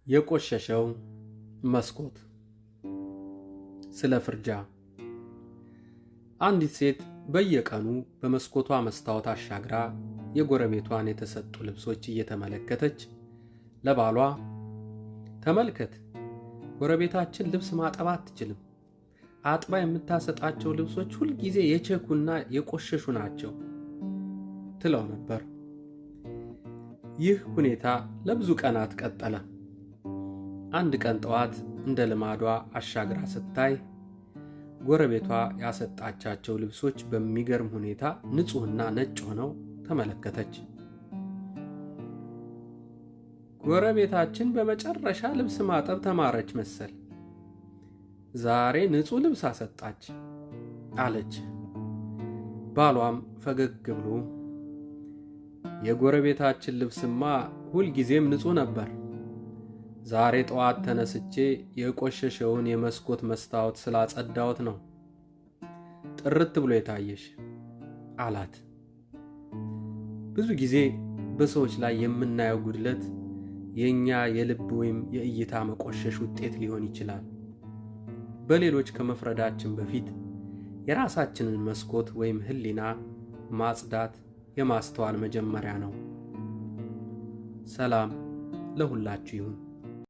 የቆሸሸው መስኮት። ስለ ፍርጃ። አንዲት ሴት በየቀኑ በመስኮቷ መስታወት አሻግራ የጎረቤቷን የተሰጡ ልብሶች እየተመለከተች ለባሏ ተመልከት፣ ጎረቤታችን ልብስ ማጠብ አትችልም፣ አጥባ የምታሰጣቸው ልብሶች ሁልጊዜ የቸኩና የቆሸሹ ናቸው ትለው ነበር። ይህ ሁኔታ ለብዙ ቀናት ቀጠለ። አንድ ቀን ጠዋት እንደ ልማዷ አሻግራ ስታይ ጎረቤቷ ያሰጣቻቸው ልብሶች በሚገርም ሁኔታ ንጹህና ነጭ ሆነው ተመለከተች። ጎረቤታችን በመጨረሻ ልብስ ማጠብ ተማረች መሰል፣ ዛሬ ንጹህ ልብስ አሰጣች አለች። ባሏም ፈገግ ብሎ የጎረቤታችን ልብስማ ሁልጊዜም ንጹህ ነበር፣ ዛሬ ጠዋት ተነስቼ የቆሸሸውን የመስኮት መስታወት ስላጸዳሁት ነው ጥርት ብሎ የታየሽ አላት። ብዙ ጊዜ በሰዎች ላይ የምናየው ጉድለት የኛ የልብ ወይም የእይታ መቆሸሽ ውጤት ሊሆን ይችላል። በሌሎች ከመፍረዳችን በፊት የራሳችንን መስኮት ወይም ሕሊና ማጽዳት የማስተዋል መጀመሪያ ነው። ሰላም ለሁላችሁ ይሁን።